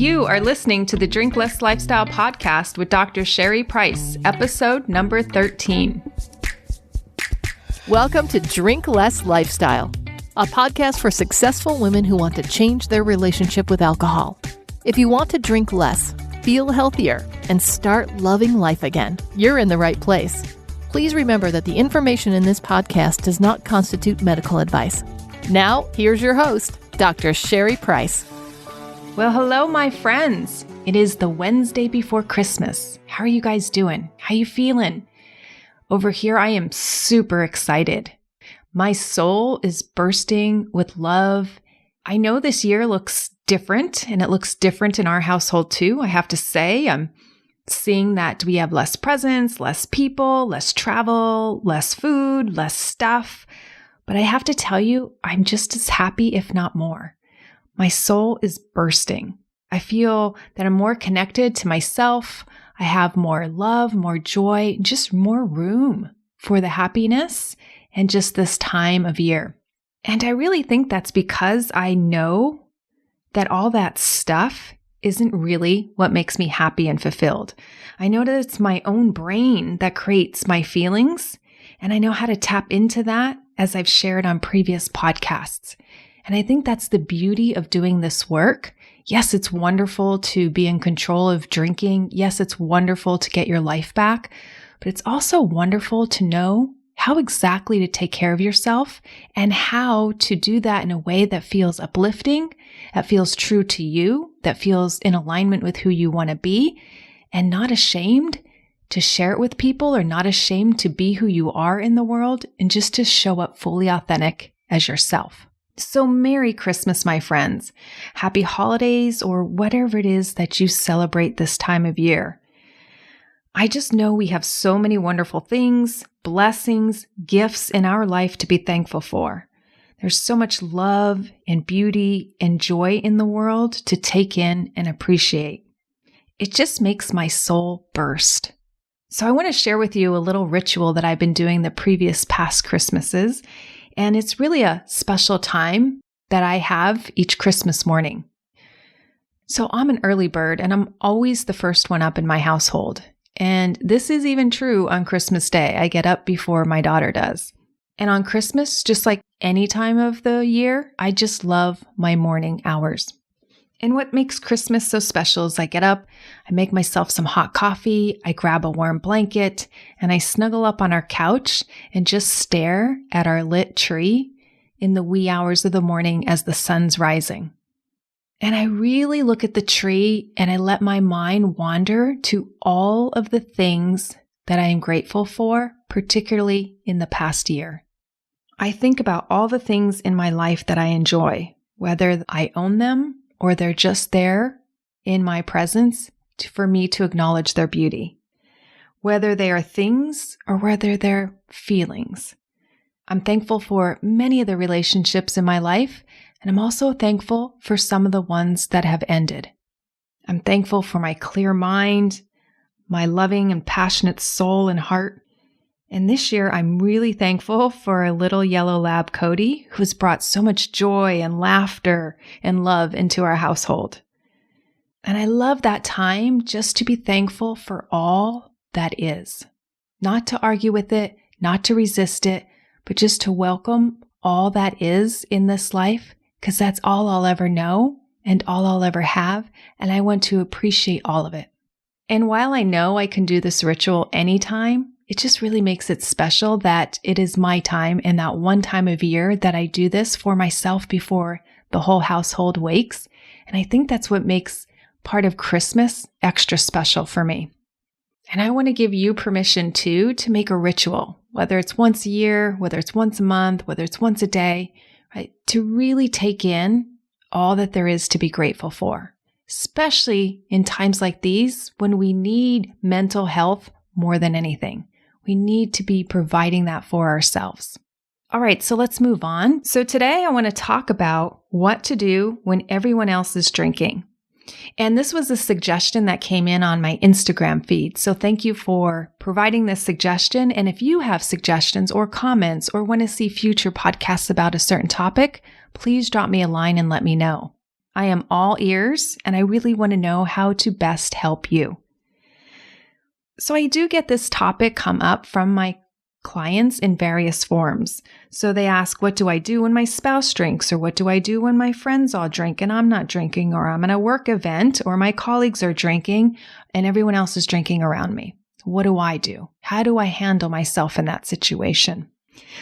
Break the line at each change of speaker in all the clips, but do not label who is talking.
You are listening to the Drink Less Lifestyle podcast with Dr. Sherry Price, episode number 13.
Welcome to Drink Less Lifestyle, a podcast for successful women who want to change their relationship with alcohol. If you want to drink less, feel healthier, and start loving life again, you're in the right place. Please remember that the information in this podcast does not constitute medical advice. Now, here's your host, Dr. Sherry Price.
Well, hello, my friends. It is the Wednesday before Christmas. How are you guys doing? How you feeling? Over here, I am super excited. My soul is bursting with love. I know this year looks different, and it looks different in our household too. I have to say, I'm seeing that we have less presents, less people, less travel, less food, less stuff. But I have to tell you, I'm just as happy, if not more. My soul is bursting. I feel that I'm more connected to myself. I have more love, more joy, just more room for the happiness and just this time of year. And I really think that's because I know that all that stuff isn't really what makes me happy and fulfilled. I know that it's my own brain that creates my feelings, and I know how to tap into that as I've shared on previous podcasts. And I think that's the beauty of doing this work. Yes, it's wonderful to be in control of drinking. Yes, it's wonderful to get your life back, but it's also wonderful to know how exactly to take care of yourself and how to do that in a way that feels uplifting, that feels true to you, that feels in alignment with who you want to be, and not ashamed to share it with people or not ashamed to be who you are in the world and just to show up fully authentic as yourself. So Merry Christmas, my friends. Happy holidays, or whatever it is that you celebrate this time of year. I just know we have so many wonderful things, blessings, gifts in our life to be thankful for. There's so much love and beauty and joy in the world to take in and appreciate. It just makes my soul burst. So I want to share with you a little ritual that I've been doing the previous past Christmases. And it's really a special time that I have each Christmas morning. So I'm an early bird, and I'm always the first one up in my household. And this is even true on Christmas Day. I get up before my daughter does. And on Christmas, just like any time of the year, I just love my morning hours. And what makes Christmas so special is I get up, I make myself some hot coffee, I grab a warm blanket, and I snuggle up on our couch and just stare at our lit tree in the wee hours of the morning as the sun's rising. And I really look at the tree and I let my mind wander to all of the things that I am grateful for, particularly in the past year. I think about all the things in my life that I enjoy, whether I own them or they're just there in my presence for me to acknowledge their beauty. Whether they are things or whether they're feelings. I'm thankful for many of the relationships in my life, and I'm also thankful for some of the ones that have ended. I'm thankful for my clear mind, my loving and passionate soul and heart. And this year, I'm really thankful for a little yellow lab, Cody, who's brought so much joy and laughter and love into our household. And I love that time just to be thankful for all that is. Not to argue with it, not to resist it, but just to welcome all that is in this life, because that's all I'll ever know and all I'll ever have, and I want to appreciate all of it. And while I know I can do this ritual anytime, it just really makes it special that it is my time and that one time of year that I do this for myself before the whole household wakes. And I think that's what makes part of Christmas extra special for me. And I want to give you permission too to make a ritual, whether it's once a year, whether it's once a month, whether it's once a day, right? To really take in all that there is to be grateful for, especially in times like these when we need mental health more than anything. We need to be providing that for ourselves. All right, so let's move on. So today I want to talk about what to do when everyone else is drinking. And this was a suggestion that came in on my Instagram feed. So thank you for providing this suggestion. And if you have suggestions or comments or want to see future podcasts about a certain topic, please drop me a line and let me know. I am all ears, and I really want to know how to best help you. So I do get this topic come up from my clients in various forms. So they ask, what do I do when my spouse drinks? Or what do I do when my friends all drink and I'm not drinking? Or I'm at a work event or my colleagues are drinking and everyone else is drinking around me. What do I do? How do I handle myself in that situation?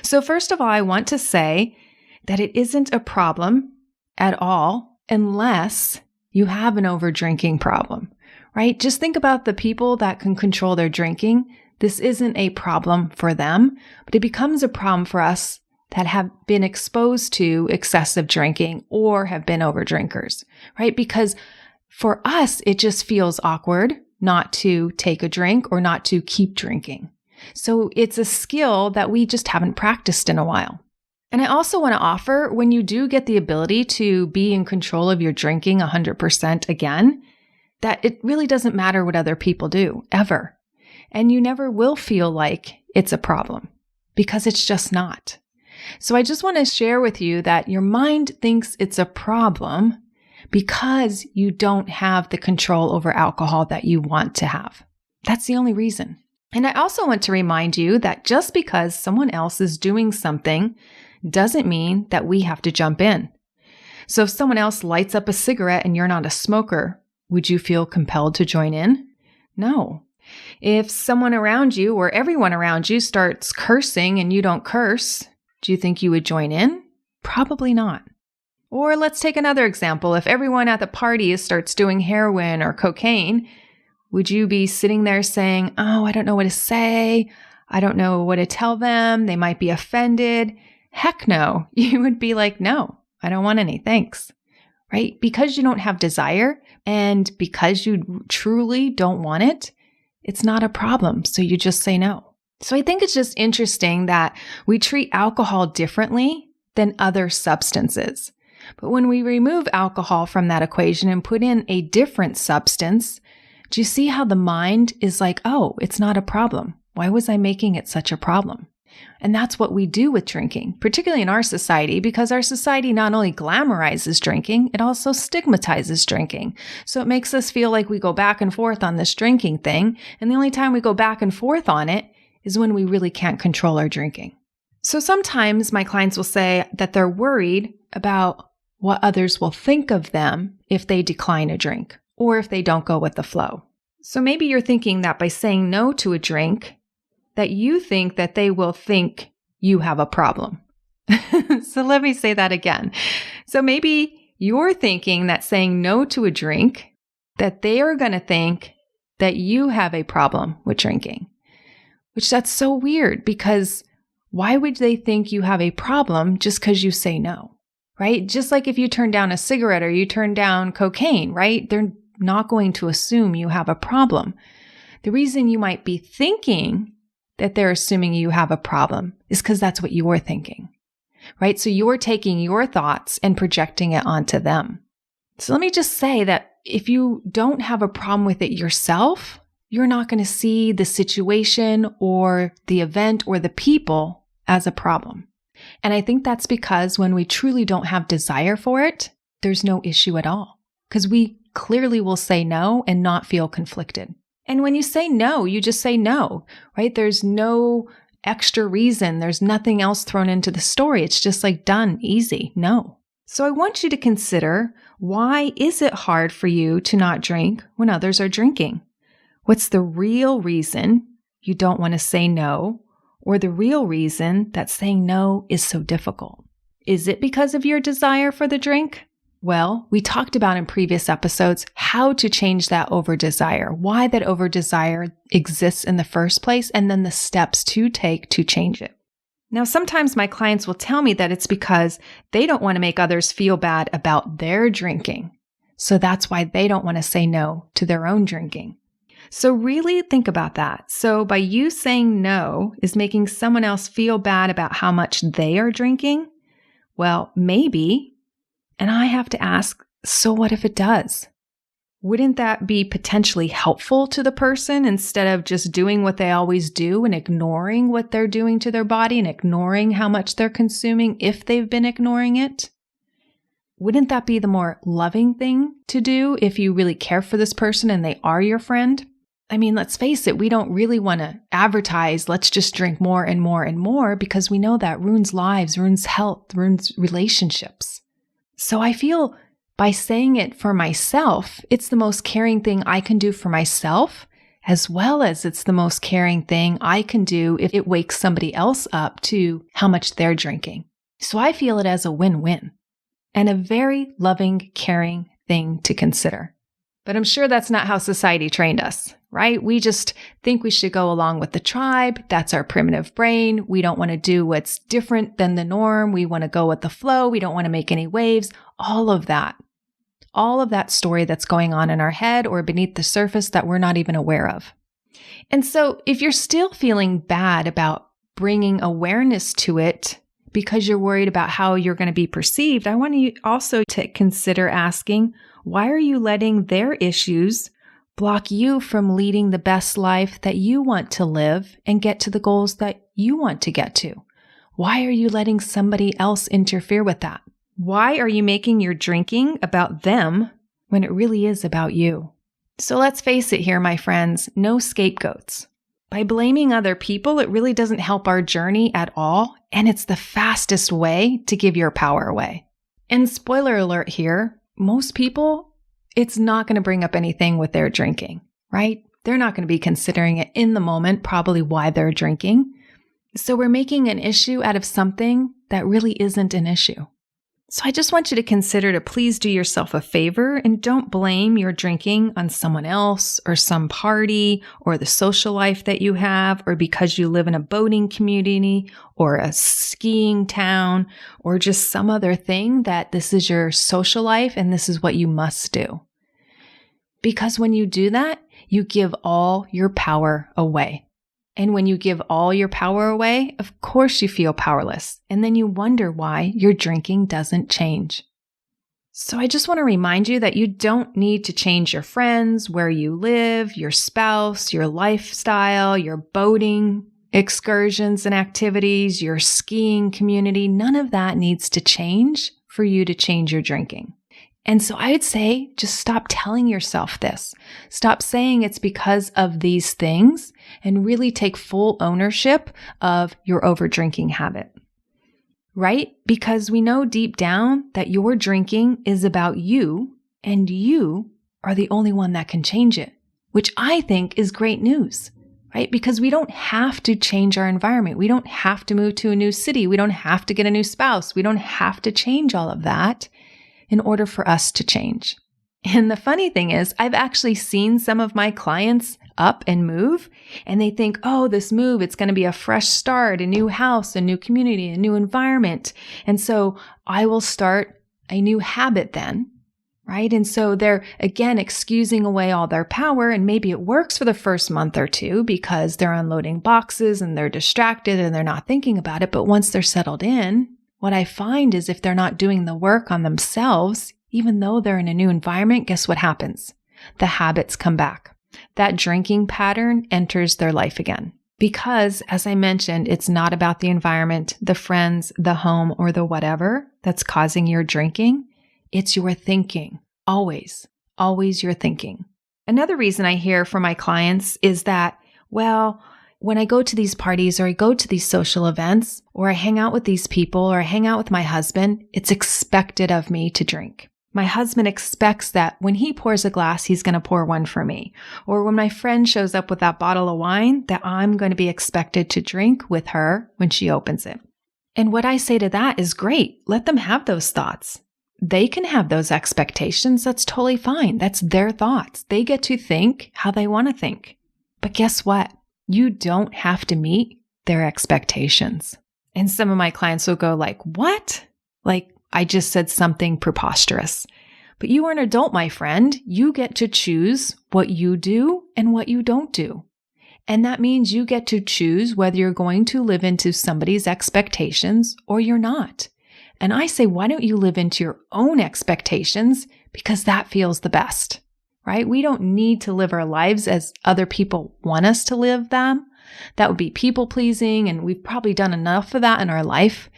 So first of all, I want to say that it isn't a problem at all unless you have an overdrinking problem, right? Just think about the people that can control their drinking. This isn't a problem for them, but it becomes a problem for us that have been exposed to excessive drinking or have been overdrinkers, right? Because for us, it just feels awkward not to take a drink or not to keep drinking. So it's a skill that we just haven't practiced in a while. And I also want to offer, when you do get the ability to be in control of your drinking 100% again, that it really doesn't matter what other people do, ever. And you never will feel like it's a problem because it's just not. So I just want to share with you that your mind thinks it's a problem because you don't have the control over alcohol that you want to have. That's the only reason. And I also want to remind you that just because someone else is doing something doesn't mean that we have to jump in. So if someone else lights up a cigarette and you're not a smoker, would you feel compelled to join in? No. If someone around you or everyone around you starts cursing and you don't curse, do you think you would join in? Probably not. Or let's take another example. If everyone at the party starts doing heroin or cocaine, would you be sitting there saying, oh, I don't know what to say. I don't know what to tell them. They might be offended. Heck no. You would be like, no, I don't want any. Thanks. Right? Because you don't have desire and because you truly don't want it, it's not a problem. So you just say no. So I think it's just interesting that we treat alcohol differently than other substances. But when we remove alcohol from that equation and put in a different substance, do you see how the mind is like, oh, it's not a problem. Why was I making it such a problem? And that's what we do with drinking, particularly in our society, because our society not only glamorizes drinking, it also stigmatizes drinking. So it makes us feel like we go back and forth on this drinking thing. And the only time we go back and forth on it is when we really can't control our drinking. So sometimes my clients will say that they're worried about what others will think of them if they decline a drink or if they don't go with the flow. So maybe you're thinking that by saying no to a drink, that you think that they will think you have a problem. So let me say that again. So maybe you're thinking that saying no to a drink, that they are going to think that you have a problem with drinking, which that's so weird because why would they think you have a problem just because you say no, right? Just like if you turn down a cigarette or you turn down cocaine, right? They're not going to assume you have a problem. The reason you might be thinking that they're assuming you have a problem is because that's what you're thinking, right? So you're taking your thoughts and projecting it onto them. So let me just say that if you don't have a problem with it yourself, you're not going to see the situation or the event or the people as a problem. And I think that's because when we truly don't have desire for it, there's no issue at all because we clearly will say no and not feel conflicted. And when you say no, you just say no, right? There's no extra reason. There's nothing else thrown into the story. It's just like done, easy, no. So I want you to consider, why is it hard for you to not drink when others are drinking? What's the real reason you don't want to say no, or the real reason that saying no is so difficult? Is it because of your desire for the drink? Well, we talked about in previous episodes how to change that over-desire, why that over-desire exists in the first place, and then the steps to take to change it. Now, sometimes my clients will tell me that it's because they don't want to make others feel bad about their drinking. So that's why they don't want to say no to their own drinking. So really think about that. So by you saying no is making someone else feel bad about how much they are drinking? Well, maybe. And I have to ask, so what if it does? Wouldn't that be potentially helpful to the person instead of just doing what they always do and ignoring what they're doing to their body and ignoring how much they're consuming if they've been ignoring it? wouldn't that be the more loving thing to do if you really care for this person and they are your friend? I mean, let's face it, we don't really want to advertise, let's just drink more and more and more, because we know that ruins lives, ruins health, ruins relationships. So I feel by saying it for myself, it's the most caring thing I can do for myself, as well as it's the most caring thing I can do if it wakes somebody else up to how much they're drinking. So I feel it as a win-win and a very loving, caring thing to consider. But I'm sure that's not how society trained us, right? We just think we should go along with the tribe. That's our primitive brain. We don't want to do what's different than the norm. We want to go with the flow. We don't want to make any waves. All of that story that's going on in our head or beneath the surface that we're not even aware of. And so if you're still feeling bad about bringing awareness to it because you're worried about how you're going to be perceived, I want you also to consider asking, why are you letting their issues block you from leading the best life that you want to live and get to the goals that you want to get to? Why are you letting somebody else interfere with that? Why are you making your drinking about them when it really is about you? So let's face it here, my friends, no scapegoats. By blaming other people, it really doesn't help our journey at all, and it's the fastest way to give your power away. And spoiler alert here, most people, it's not going to bring up anything with their drinking, right? They're not going to be considering it in the moment, probably why they're drinking. So we're making an issue out of something that really isn't an issue. So I just want you to consider to please do yourself a favor and don't blame your drinking on someone else or some party or the social life that you have or because you live in a boating community or a skiing town or just some other thing that this is your social life and this is what you must do. Because when you do that, you give all your power away. And when you give all your power away, of course you feel powerless. And then you wonder why your drinking doesn't change. So I just want to remind you that you don't need to change your friends, where you live, your spouse, your lifestyle, your boating excursions and activities, your skiing community. None of that needs to change for you to change your drinking. And so I would say, just stop telling yourself this. Stop saying it's because of these things and really take full ownership of your overdrinking habit, right? Because we know deep down that your drinking is about you and you are the only one that can change it, which I think is great news, right? Because we don't have to change our environment. We don't have to move to a new city. We don't have to get a new spouse. We don't have to change all of that in order for us to change. And the funny thing is, I've actually seen some of my clients up and move, and they think, oh, this move, it's going to be a fresh start, a new house, a new community, a new environment. And so I will start a new habit then, right? And so they're, again, excusing away all their power, and maybe it works for the first month or two because they're unloading boxes and they're distracted and they're not thinking about it. But once they're settled in, what I find is if they're not doing the work on themselves, even though they're in a new environment, guess what happens? The habits come back. That drinking pattern enters their life again. Because, as I mentioned, it's not about the environment, the friends, the home, or the whatever that's causing your drinking. It's your thinking. Always, always your thinking. Another reason I hear from my clients is that, well, when I go to these parties or I go to these social events or I hang out with these people or I hang out with my husband, it's expected of me to drink. My husband expects that when he pours a glass, he's going to pour one for me. Or when my friend shows up with that bottle of wine, that I'm going to be expected to drink with her when she opens it. And what I say to that is great. Let them have those thoughts. They can have those expectations. That's totally fine. That's their thoughts. They get to think how they want to think. But guess what? You don't have to meet their expectations. And some of my clients will go like, what? Like, I just said something preposterous. But you are an adult, my friend. You get to choose what you do and what you don't do. And that means you get to choose whether you're going to live into somebody's expectations or you're not. And I say, why don't you live into your own expectations? Because that feels the best. Right? We don't need to live our lives as other people want us to live them. That would be people pleasing, and we've probably done enough of that in our life.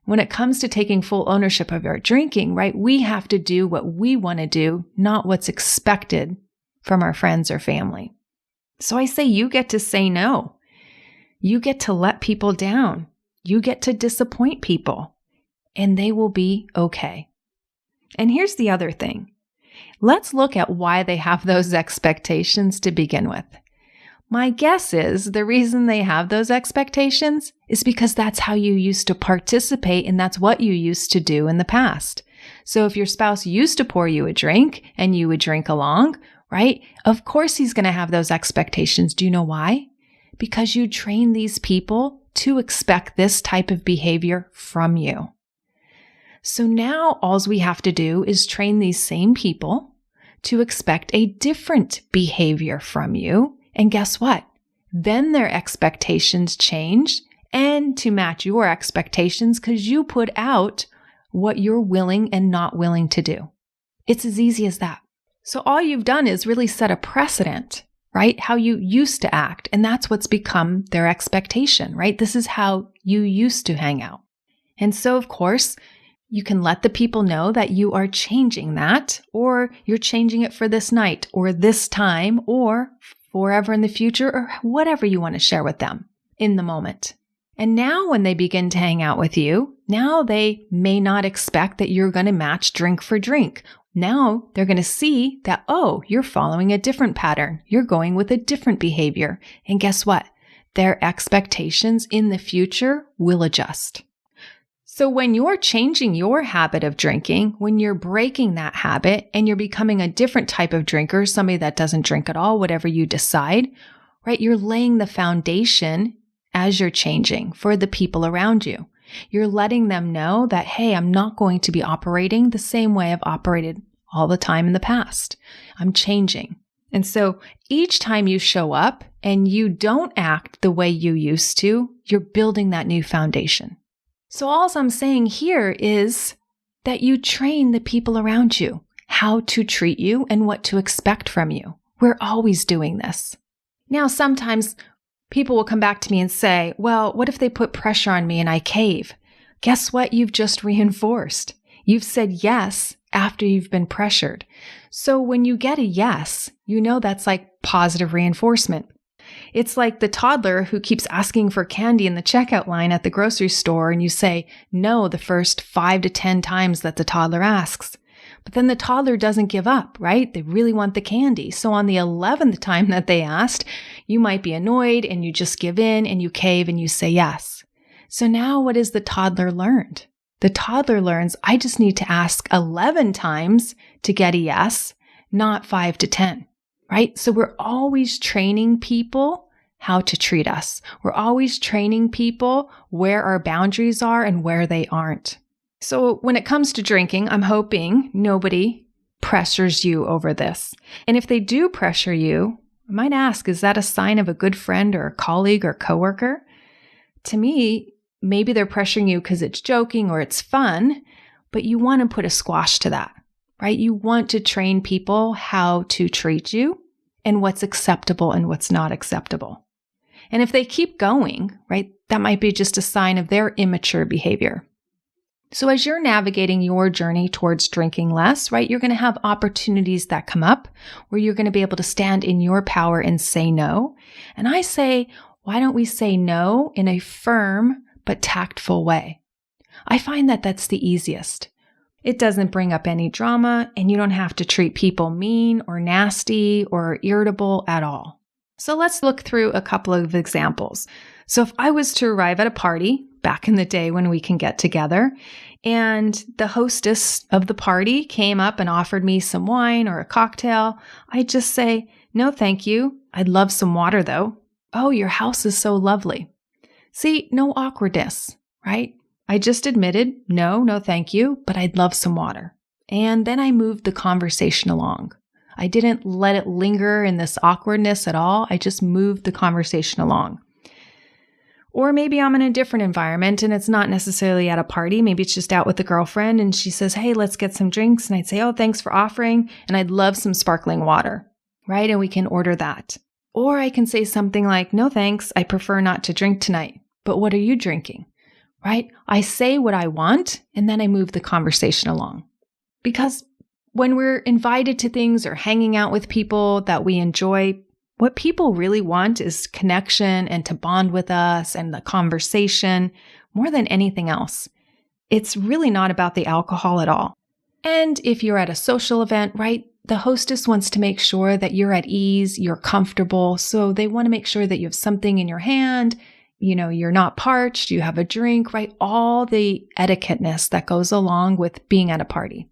When it comes to taking full ownership of our drinking, right, we have to do what we want to do, not what's expected from our friends or family. So I say you get to say no. You get to let people down. You get to disappoint people, and they will be okay. And here's the other thing. Let's look at why they have those expectations to begin with. My guess is the reason they have those expectations is because that's how you used to participate and that's what you used to do in the past. So if your spouse used to pour you a drink and you would drink along, right? Of course he's going to have those expectations. Do you know why? Because you train these people to expect this type of behavior from you. So now all we have to do is train these same people to expect a different behavior from you. And guess what? Then their expectations change and to match your expectations because you put out what you're willing and not willing to do. It's as easy as that. So all you've done is really set a precedent, right? How you used to act. And that's what's become their expectation, right? This is how you used to hang out. And so, of course, you can let the people know that you are changing that, or you're changing it for this night or this time or forever in the future, or whatever you want to share with them in the moment. And now when they begin to hang out with you, now they may not expect that you're going to match drink for drink. Now they're going to see that, oh, you're following a different pattern. You're going with a different behavior. And guess what? Their expectations in the future will adjust. So when you're changing your habit of drinking, when you're breaking that habit and you're becoming a different type of drinker, somebody that doesn't drink at all, whatever you decide, right? You're laying the foundation as you're changing for the people around you. You're letting them know that, hey, I'm not going to be operating the same way I've operated all the time in the past. I'm changing. And so each time you show up and you don't act the way you used to, you're building that new foundation. So all I'm saying here is that you train the people around you how to treat you and what to expect from you. We're always doing this. Now, sometimes people will come back to me and say, well, what if they put pressure on me and I cave? Guess what? You've just reinforced. You've said yes after you've been pressured. So when you get a yes, you know that's like positive reinforcement. It's like the toddler who keeps asking for candy in the checkout line at the grocery store and you say no the first 5 to 10 times that the toddler asks. But then the toddler doesn't give up, right? They really want the candy. So on the 11th time that they asked, you might be annoyed and you just give in and you cave and you say yes. So now what has the toddler learned? The toddler learns, I just need to ask 11 times to get a yes, not 5 to 10. Right? So we're always training people how to treat us. We're always training people where our boundaries are and where they aren't. So when it comes to drinking, I'm hoping nobody pressures you over this. And if they do pressure you, I might ask, is that a sign of a good friend or a colleague or coworker? To me, maybe they're pressuring you because it's joking or it's fun, but you want to put a squash to that. Right? You want to train people how to treat you and what's acceptable and what's not acceptable. And if they keep going, right, that might be just a sign of their immature behavior. So as you're navigating your journey towards drinking less, right, you're going to have opportunities that come up where you're going to be able to stand in your power and say no. And I say, why don't we say no in a firm but tactful way? I find that that's the easiest. It doesn't bring up any drama, and you don't have to treat people mean or nasty or irritable at all. So let's look through a couple of examples. So if I was to arrive at a party back in the day when we can get together, and the hostess of the party came up and offered me some wine or a cocktail, I'd just say, no, thank you. I'd love some water though. Oh, your house is so lovely. See, no awkwardness, right? I just admitted, no, thank you, but I'd love some water. And then I moved the conversation along. I didn't let it linger in this awkwardness at all. I just moved the conversation along. Or maybe I'm in a different environment and it's not necessarily at a party. Maybe it's just out with a girlfriend and she says, hey, let's get some drinks. And I'd say, oh, thanks for offering. And I'd love some sparkling water, right? And we can order that. Or I can say something like, no, thanks. I prefer not to drink tonight. But what are you drinking? right? I say what I want and then I move the conversation along. Because when we're invited to things or hanging out with people that we enjoy, what people really want is connection and to bond with us and the conversation more than anything else. It's really not about the alcohol at all. And if you're at a social event, right, the hostess wants to make sure that you're at ease, you're comfortable. So they want to make sure that you have something in your hand, you're not parched, you have a drink, right? All the etiquetteness that goes along with being at a party.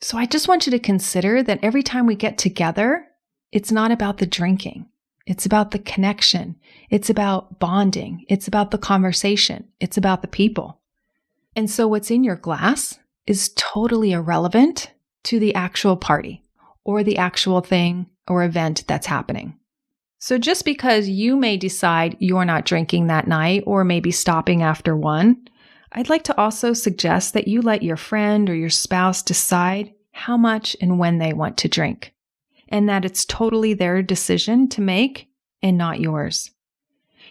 So I just want you to consider that every time we get together, it's not about the drinking. It's about the connection. It's about bonding. It's about the conversation. It's about the people. And so what's in your glass is totally irrelevant to the actual party or the actual thing or event that's happening. So just because you may decide you're not drinking that night or maybe stopping after one, I'd like to also suggest that you let your friend or your spouse decide how much and when they want to drink, and that it's totally their decision to make and not yours.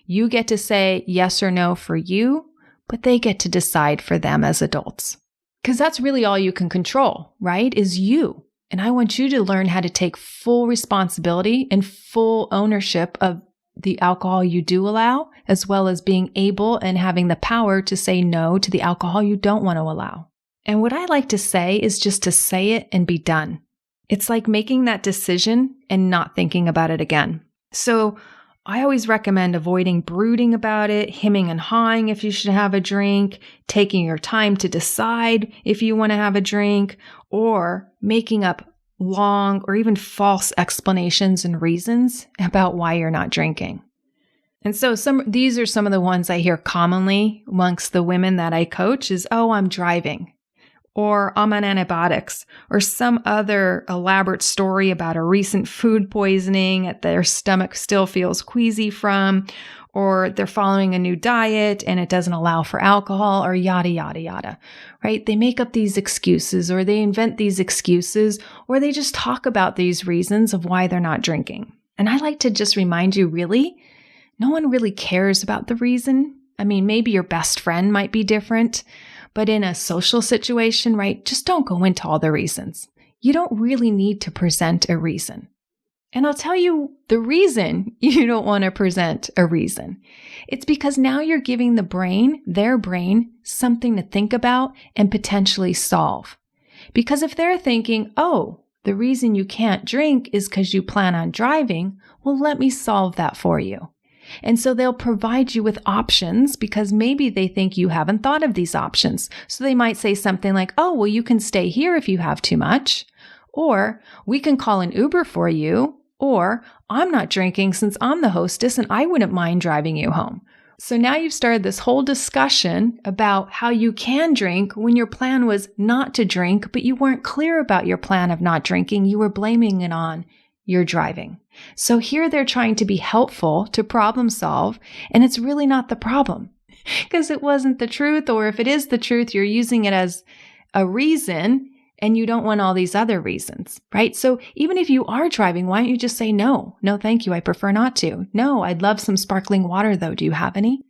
You get to say yes or no for you, but they get to decide for them as adults. Because that's really all you can control, right? Is you. And I want you to learn how to take full responsibility and full ownership of the alcohol you do allow, as well as being able and having the power to say no to the alcohol you don't want to allow. And what I like to say is just to say it and be done. It's like making that decision and not thinking about it again. So I always recommend avoiding brooding about it, hemming and hawing if you should have a drink, taking your time to decide if you want to have a drink, or making up long or even false explanations and reasons about why you're not drinking. And so these are some of the ones I hear commonly amongst the women that I coach is, oh, I'm driving, or I'm on antibiotics, or some other elaborate story about a recent food poisoning that their stomach still feels queasy from, or they're following a new diet and it doesn't allow for alcohol, or yada, yada, yada, right? They make up these excuses, or they invent these excuses, or they just talk about these reasons of why they're not drinking. And I like to just remind you, really, no one really cares about the reason. I mean, maybe your best friend might be different, but in a social situation, right, just don't go into all the reasons. You don't really need to present a reason. And I'll tell you the reason you don't want to present a reason. It's because now you're giving their brain, something to think about and potentially solve. Because if they're thinking, oh, the reason you can't drink is because you plan on driving, well, let me solve that for you. And so they'll provide you with options because maybe they think you haven't thought of these options. So they might say something like, oh, well, you can stay here if you have too much, or we can call an Uber for you, or I'm not drinking since I'm the hostess and I wouldn't mind driving you home. So now you've started this whole discussion about how you can drink when your plan was not to drink, but you weren't clear about your plan of not drinking. You were blaming it on your driving. So here they're trying to be helpful to problem solve, and it's really not the problem because it wasn't the truth, or if it is the truth, you're using it as a reason and you don't want all these other reasons, right? So even if you are driving, why don't you just say no? No, thank you. I prefer not to. No, I'd love some sparkling water though. Do you have any?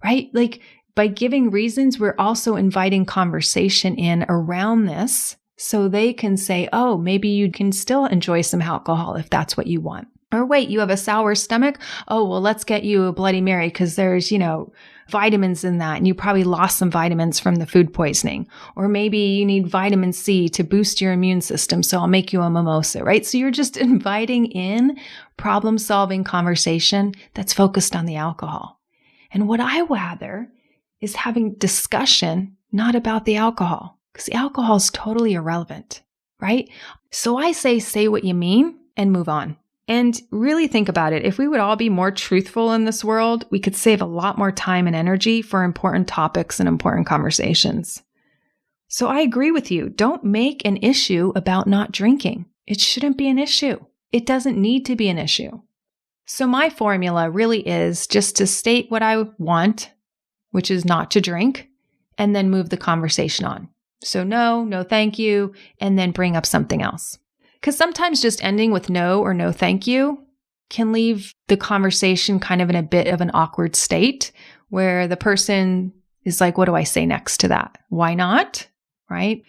Right? Like by giving reasons, we're also inviting conversation in around this so they can say, oh, maybe you can still enjoy some alcohol if that's what you want. Or wait, you have a sour stomach? Oh, well, let's get you a Bloody Mary because there's, vitamins in that. And you probably lost some vitamins from the food poisoning. Or maybe you need vitamin C to boost your immune system. So I'll make you a mimosa, right? So you're just inviting in problem-solving conversation that's focused on the alcohol. And what I rather is having discussion, not about the alcohol. Because the alcohol is totally irrelevant, right? So I say what you mean and move on. And really think about it. If we would all be more truthful in this world, we could save a lot more time and energy for important topics and important conversations. So I agree with you. Don't make an issue about not drinking. It shouldn't be an issue. It doesn't need to be an issue. So my formula really is just to state what I want, which is not to drink, and then move the conversation on. So no, thank you, and then bring up something else. Because sometimes just ending with no or no thank you can leave the conversation kind of in a bit of an awkward state where the person is like, what do I say next to that? Why not? Right?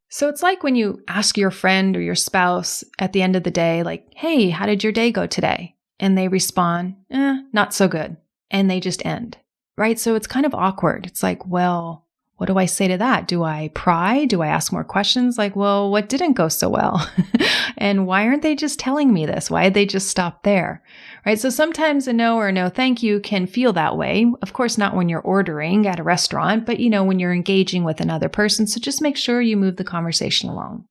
So it's like when you ask your friend or your spouse at the end of the day, like, hey, how did your day go today? And they respond, not so good. And they just end, right? So it's kind of awkward. It's like, well, what do I say to that? Do I pry? Do I ask more questions? Like, well, what didn't go so well? And why aren't they just telling me this? Why did they just stop there? Right? So sometimes a no or a no thank you can feel that way. Of course, not when you're ordering at a restaurant, but when you're engaging with another person. So just make sure you move the conversation along.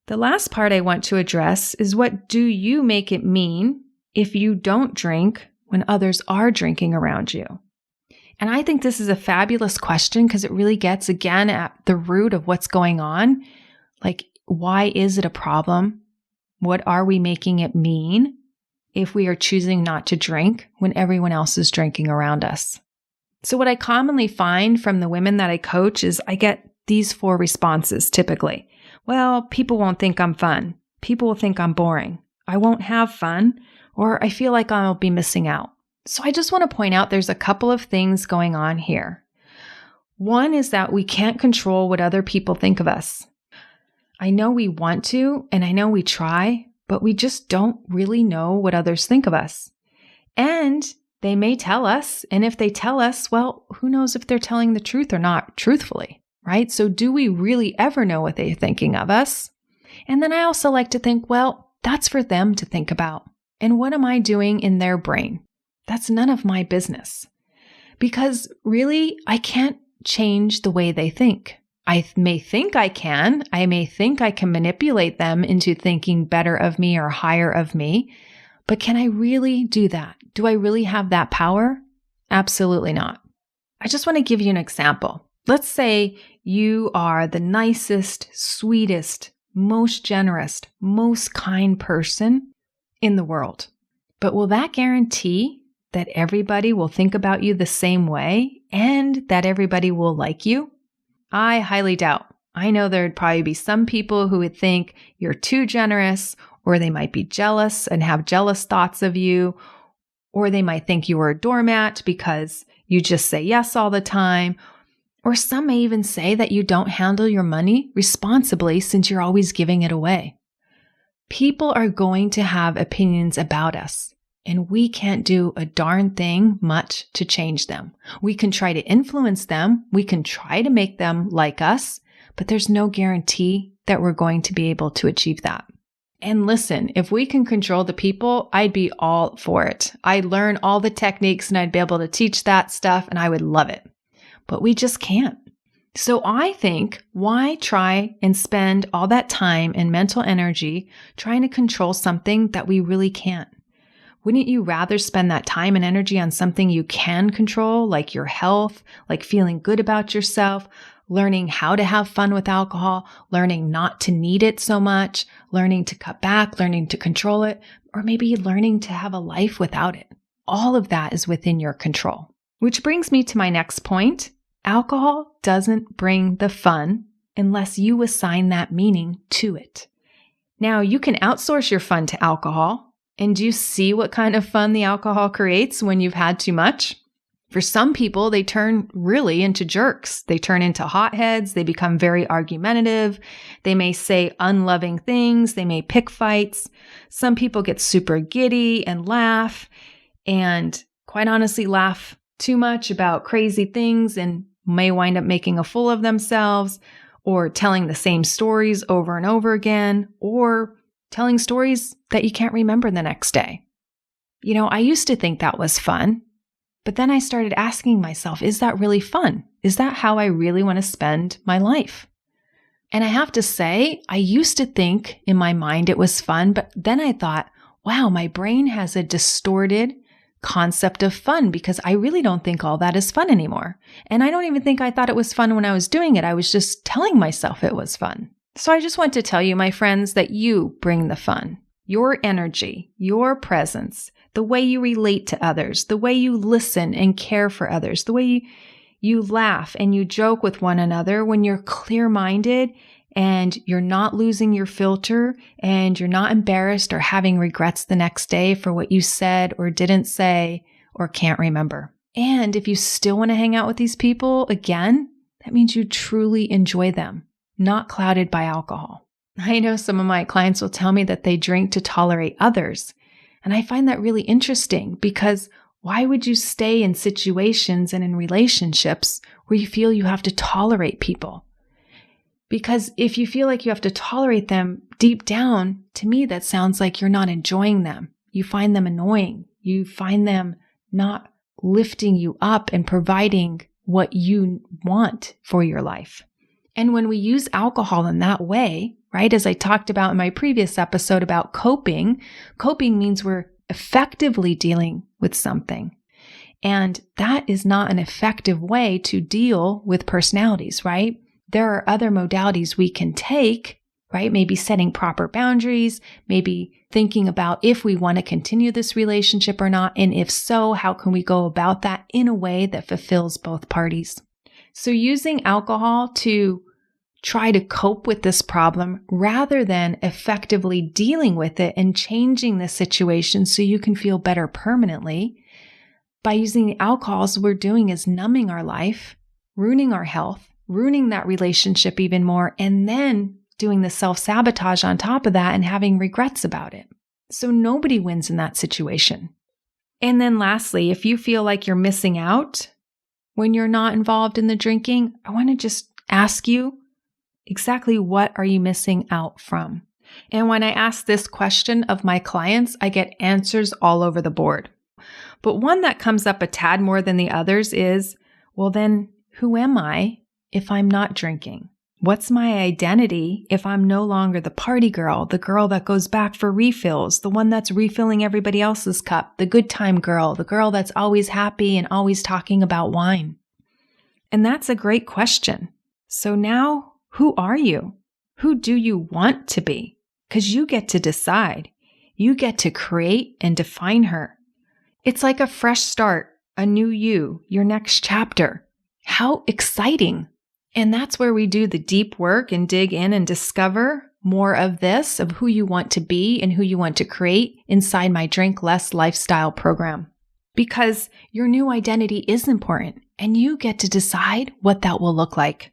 The last part I want to address is, what do you make it mean if you don't drink when others are drinking around you? And I think this is a fabulous question because it really gets, again, at the root of what's going on. Like, why is it a problem? What are we making it mean if we are choosing not to drink when everyone else is drinking around us? So what I commonly find from the women that I coach is I get these 4 responses typically. Well, people won't think I'm fun. People will think I'm boring. I won't have fun, or I feel like I'll be missing out. So I just want to point out there's a couple of things going on here. One is that we can't control what other people think of us. I know we want to, and I know we try, but we just don't really know what others think of us. And they may tell us, and if they tell us, well, who knows if they're telling the truth or not truthfully, right? So do we really ever know what they're thinking of us? And then I also like to think, well, that's for them to think about. And what am I doing in their brain? That's none of my business. Because really, I can't change the way they think. I may think I can. I may think I can manipulate them into thinking better of me or higher of me. But can I really do that? Do I really have that power? Absolutely not. I just want to give you an example. Let's say you are the nicest, sweetest, most generous, most kind person in the world. But will that guarantee that everybody will think about you the same way and that everybody will like you? I highly doubt. I know there'd probably be some people who would think you're too generous, or they might be jealous and have jealous thoughts of you, or they might think you were a doormat because you just say yes all the time, or some may even say that you don't handle your money responsibly since you're always giving it away. People are going to have opinions about us. And we can't do a darn thing much to change them. We can try to influence them. We can try to make them like us, but there's no guarantee that we're going to be able to achieve that. And listen, if we can control the people, I'd be all for it. I'd learn all the techniques and I'd be able to teach that stuff and I would love it. But we just can't. So I think, why try and spend all that time and mental energy trying to control something that we really can't? Wouldn't you rather spend that time and energy on something you can control, like your health, like feeling good about yourself, learning how to have fun with alcohol, learning not to need it so much, learning to cut back, learning to control it, or maybe learning to have a life without it? All of that is within your control. Which brings me to my next point. Alcohol doesn't bring the fun unless you assign that meaning to it. Now, you can outsource your fun to alcohol. And do you see what kind of fun the alcohol creates when you've had too much? For some people, they turn really into jerks. They turn into hotheads. They become very argumentative. They may say unloving things. They may pick fights. Some people get super giddy and laugh, and quite honestly, laugh too much about crazy things and may wind up making a fool of themselves, or telling the same stories over and over again, or telling stories that you can't remember the next day. I used to think that was fun, but then I started asking myself, is that really fun? Is that how I really want to spend my life? And I have to say, I used to think in my mind it was fun, but then I thought, wow, my brain has a distorted concept of fun because I really don't think all that is fun anymore. And I don't even think I thought it was fun when I was doing it. I was just telling myself it was fun. So I just want to tell you, my friends, that you bring the fun, your energy, your presence, the way you relate to others, the way you listen and care for others, the way you laugh and you joke with one another when you're clear-minded and you're not losing your filter and you're not embarrassed or having regrets the next day for what you said or didn't say or can't remember. And if you still want to hang out with these people again, that means you truly enjoy them, not clouded by alcohol. I know some of my clients will tell me that they drink to tolerate others. And I find that really interesting because why would you stay in situations and in relationships where you feel you have to tolerate people? Because if you feel like you have to tolerate them deep down, to me, that sounds like you're not enjoying them. You find them annoying. You find them not lifting you up and providing what you want for your life. And when we use alcohol in that way, right, as I talked about in my previous episode about coping means we're effectively dealing with something. And that is not an effective way to deal with personalities, right? There are other modalities we can take, right? Maybe setting proper boundaries, maybe thinking about if we want to continue this relationship or not. And if so, how can we go about that in a way that fulfills both parties? So using alcohol to try to cope with this problem rather than effectively dealing with it and changing the situation so you can feel better permanently, by using the alcohols, we're doing is numbing our life, ruining our health, ruining that relationship even more, and then doing the self-sabotage on top of that and having regrets about it. So nobody wins in that situation. And then lastly, if you feel like you're missing out when you're not involved in the drinking, I want to just ask you, exactly what are you missing out from? And when I ask this question of my clients, I get answers all over the board. But one that comes up a tad more than the others is, well, then who am I if I'm not drinking? What's my identity if I'm no longer the party girl, the girl that goes back for refills, the one that's refilling everybody else's cup, the good time girl, the girl that's always happy and always talking about wine? And that's a great question. So now, who are you? Who do you want to be? Because you get to decide. You get to create and define her. It's like a fresh start, a new you, your next chapter. How exciting! And that's where we do the deep work and dig in and discover more of this, of who you want to be and who you want to create inside my Drink Less lifestyle program. Because your new identity is important and you get to decide what that will look like.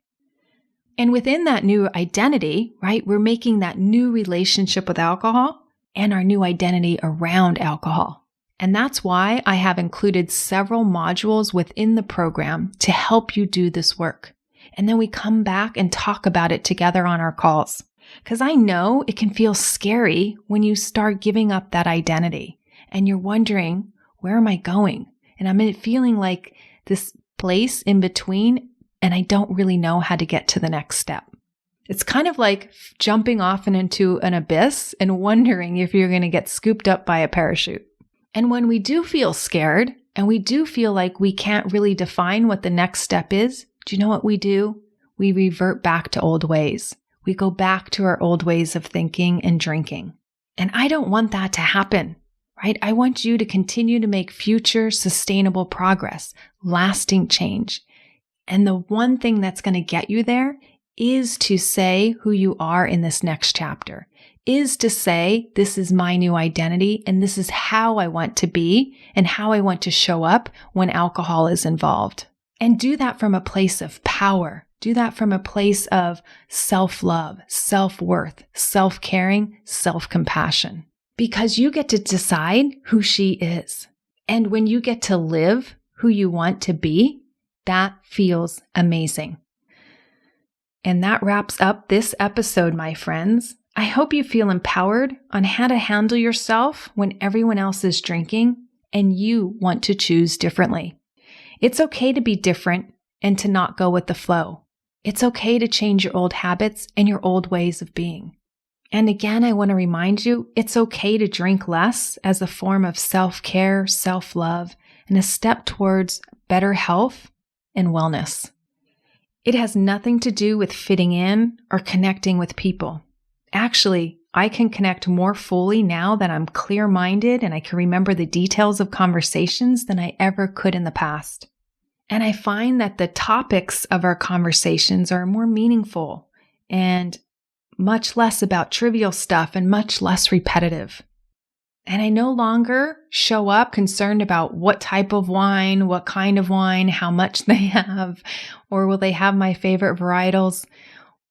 And within that new identity, right, we're making that new relationship with alcohol and our new identity around alcohol. And that's why I have included several modules within the program to help you do this work. And then we come back and talk about it together on our calls. Because I know it can feel scary when you start giving up that identity and you're wondering, where am I going? And I'm feeling like this place in between and I don't really know how to get to the next step. It's kind of like jumping off into an abyss and wondering if you're going to get scooped up by a parachute. And when we do feel scared and we do feel like we can't really define what the next step is, do you know what we do? We revert back to old ways. We go back to our old ways of thinking and drinking. And I don't want that to happen, right? I want you to continue to make future sustainable progress, lasting change. And the one thing that's going to get you there is to say who you are in this next chapter, is to say, this is my new identity and this is how I want to be and how I want to show up when alcohol is involved. And do that from a place of power. Do that from a place of self-love, self-worth, self-caring, self-compassion. Because you get to decide who she is. And when you get to live who you want to be, that feels amazing. And that wraps up this episode, my friends. I hope you feel empowered on how to handle yourself when everyone else is drinking and you want to choose differently. It's okay to be different and to not go with the flow. It's okay to change your old habits and your old ways of being. And again, I want to remind you, it's okay to drink less as a form of self-care, self-love, and a step towards better health and wellness. It has nothing to do with fitting in or connecting with people. Actually, I can connect more fully now that I'm clear-minded and I can remember the details of conversations than I ever could in the past. And I find that the topics of our conversations are more meaningful and much less about trivial stuff and much less repetitive. And I no longer show up concerned about what type of wine, what kind of wine, how much they have, or will they have my favorite varietals,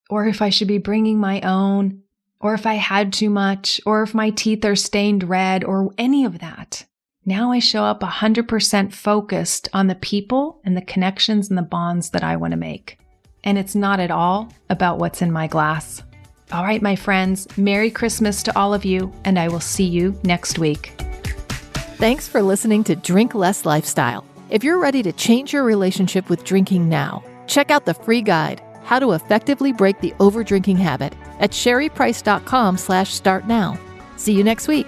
or if I should be bringing my own, or if I had too much, or if my teeth are stained red, or any of that. Now I show up 100% focused on the people and the connections and the bonds that I want to make. And it's not at all about what's in my glass. All right, my friends, Merry Christmas to all of you, and I will see you next week.
Thanks for listening to Drink Less Lifestyle. If you're ready to change your relationship with drinking now, check out the free guide, How to Effectively Break the Overdrinking Habit, at sherryprice.com/startnow. See you next week.